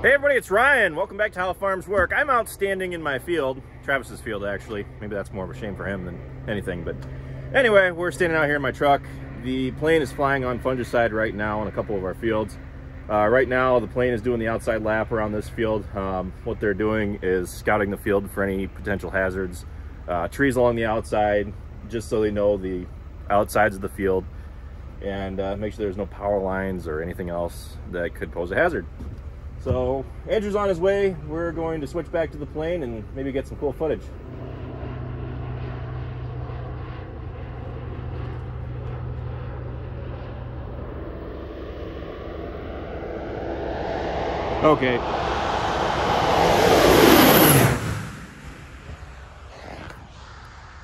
Hey everybody, it's Ryan. Welcome back to How Farms Work. I'm out standing in my field, Travis's field actually. Maybe that's more of a shame for him than anything, but anyway, we're standing out here in my truck. The plane is flying on fungicide right now in a couple of our fields. Right now, the plane is doing the outside lap around this field. What they're doing is scouting the field for any potential hazards, trees along the outside, just so they know the outsides of the field, and make sure there's no power lines or anything else that could pose a hazard. So Andrew's on his way. We're going to switch back to the plane and maybe get some cool footage. Okay.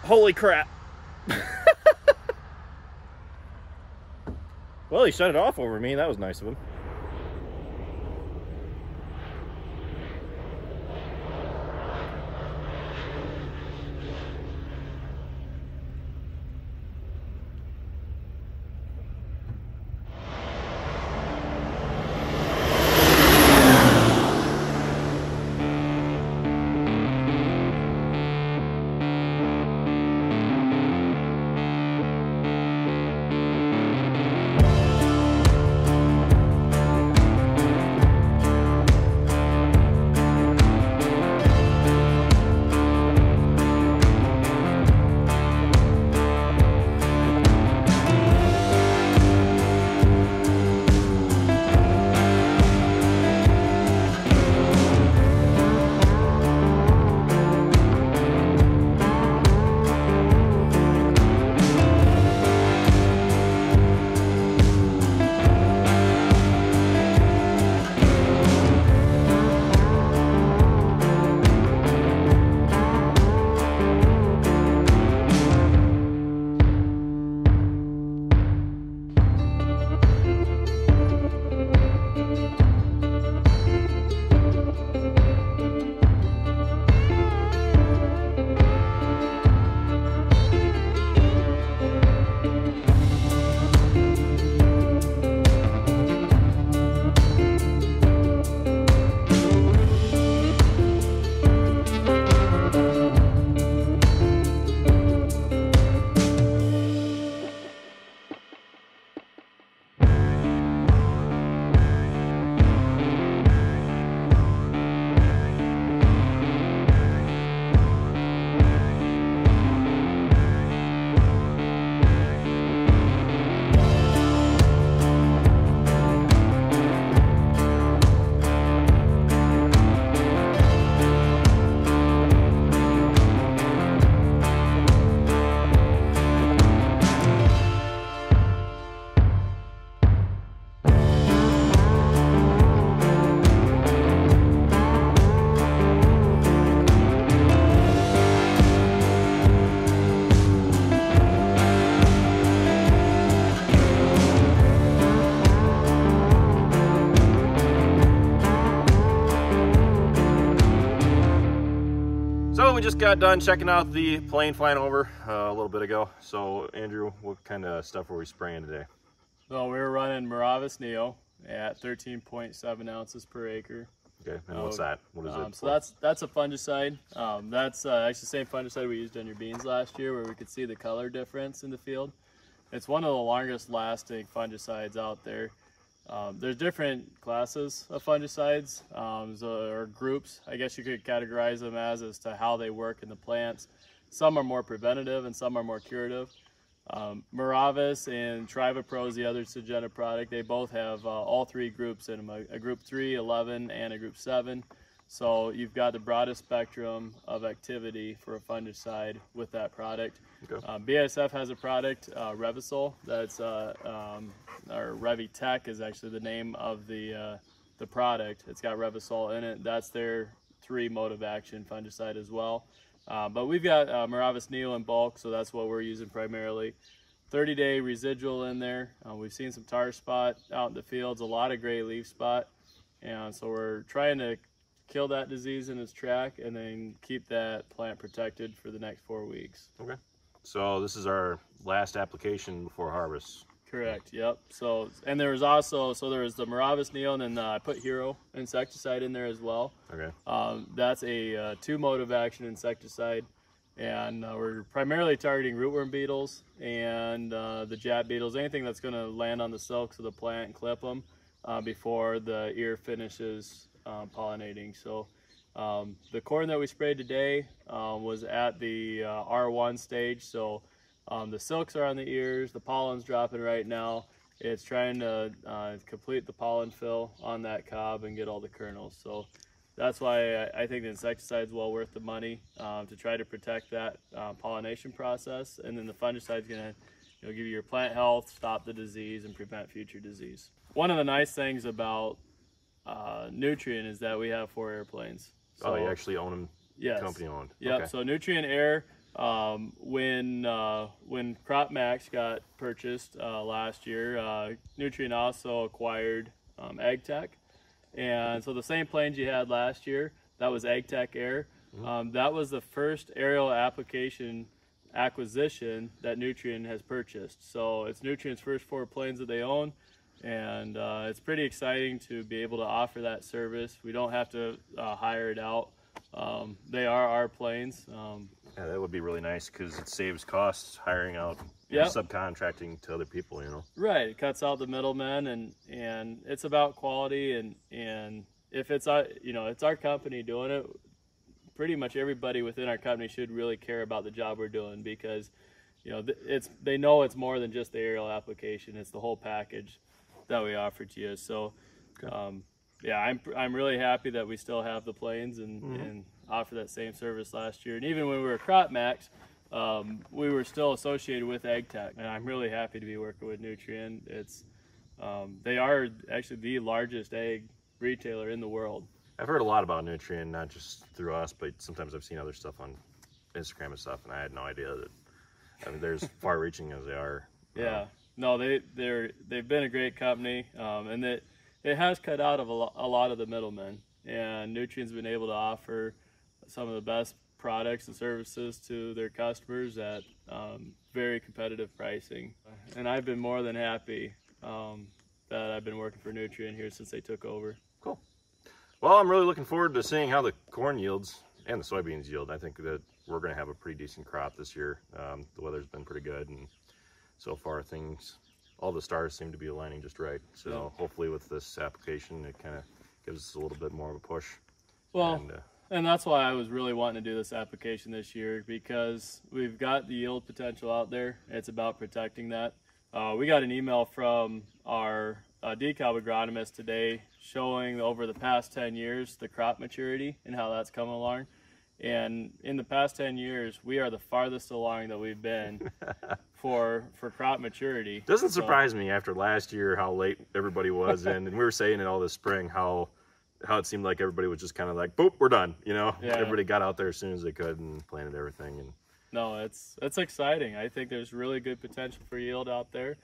Holy crap. Well, he shut it off over me. That was nice of him. So we just got done checking out the plane flying over a little bit ago. So Andrew, what kind of stuff were we spraying today? So we were running Miravis Neo at 13.7 ounces per acre. Okay, and what's that? What is it? So that's a fungicide. That's actually the same fungicide we used on your beans last year, where we could see the color difference in the field. It's one of the longest lasting fungicides out there. There's different classes of fungicides, or groups, I guess you could categorize them as to how they work in the plants. Some are more preventative and some are more curative. Miravis and Trivapro is the other Syngenta product. They both have all three groups in them, a group 3, 11, and a group 7. So you've got the broadest spectrum of activity for a fungicide with that product. Okay. BASF has a product, Revysol, that's or Revitech is actually the name of the product. It's got Revysol in it. That's their 3 mode of action fungicide as well. But we've got Miravis Neo in bulk, so that's what we're using primarily. 30-day residual in there. We've seen some tar spot out in the fields, a lot of gray leaf spot, and so we're trying to kill that disease in its track and then keep that plant protected for the next 4 weeks. Okay. So this is our last application before harvest. Correct. Yep. So, and there was also, there was the Miravis Neo, and then I put Hero insecticide in there as well. Okay. That's a 2 mode of action insecticide, and we're primarily targeting rootworm beetles and the jat beetles, anything that's going to land on the silks of the plant and clip them before the ear finishes pollinating. So the corn that we sprayed today was at the R1 stage. So the silks are on the ears, the pollen's dropping right now. It's trying to complete the pollen fill on that cob and get all the kernels. So that's why I think the insecticide's well worth the money to try to protect that pollination process. And then the fungicide's gonna give you your plant health, stop the disease, and prevent future disease. One of the nice things about Nutrien is that we have 4 airplanes. So, you actually own them? Yes. Company owned? Yep. Okay. So Nutrien Air, when Crop Max got purchased last year, Nutrien also acquired AgTech, and so the same planes you had last year, that was AgTech Air. That was the first aerial application acquisition that Nutrien has purchased. So it's Nutrien's first 4 planes that they own, and it's pretty exciting to be able to offer that service. We don't have to hire it out. They are our planes. Yeah, that would be really nice because it saves costs hiring out, Yep. subcontracting to other people, Right, it cuts out the middlemen, and it's about quality, and if it's it's our company doing it, pretty much everybody within our company should really care about the job we're doing, because they know it's more than just the aerial application, it's the whole package that we offer to you. So yeah, I'm really happy that we still have the planes and offer that same service last year. And even when we were Crop Max, we were still associated with AgTech, and I'm really happy to be working with Nutrien. It's they are actually the largest ag retailer in the world. I've heard a lot about Nutrien, not just through us, but sometimes I've seen other stuff on Instagram and stuff, and I had no idea that they're as far-reaching as they are. Yeah, no, they've been a great company, and it has cut out of a lot of the middlemen, and Nutrien's been able to offer some of the best products and services to their customers at very competitive pricing. And I've been more than happy that I've been working for Nutrien here since they took over. Cool. Well, I'm really looking forward to seeing how the corn yields and the soybeans yield. I think that we're going to have a pretty decent crop this year. The weather's been pretty good, and so far all the stars seem to be aligning just right. So hopefully with this application, it kind of gives us a little bit more of a push. Well, and that's why I was really wanting to do this application this year, because we've got the yield potential out there. It's about protecting that. We got an email from our decal agronomist today showing over the past 10 years the crop maturity and how that's coming along. And in the past 10 years, we are the farthest along that we've been for crop maturity. Doesn't surprise me after last year how late everybody was in, and we were saying it all this spring how it seemed like everybody was just kind of like, boop, we're done. Yeah. Everybody got out there as soon as they could and planted everything. And no, it's exciting. I think there's really good potential for yield out there,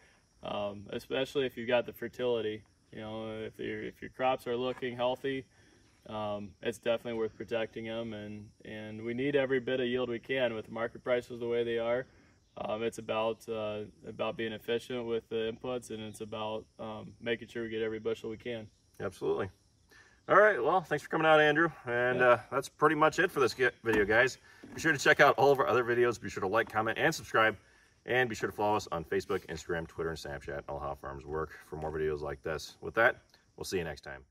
especially if you've got the fertility. If your crops are looking healthy, it's definitely worth protecting them, and we need every bit of yield we can with market prices the way they are. It's about being efficient with the inputs, and it's about making sure we get every bushel we can. Absolutely. All right, well, thanks for coming out, Andrew. And that's pretty much it for this video, guys. Be sure to check out all of our other videos. Be sure to like, comment, and subscribe. And be sure to follow us on Facebook, Instagram, Twitter, and Snapchat, all how farms work, for more videos like this. With that, we'll see you next time.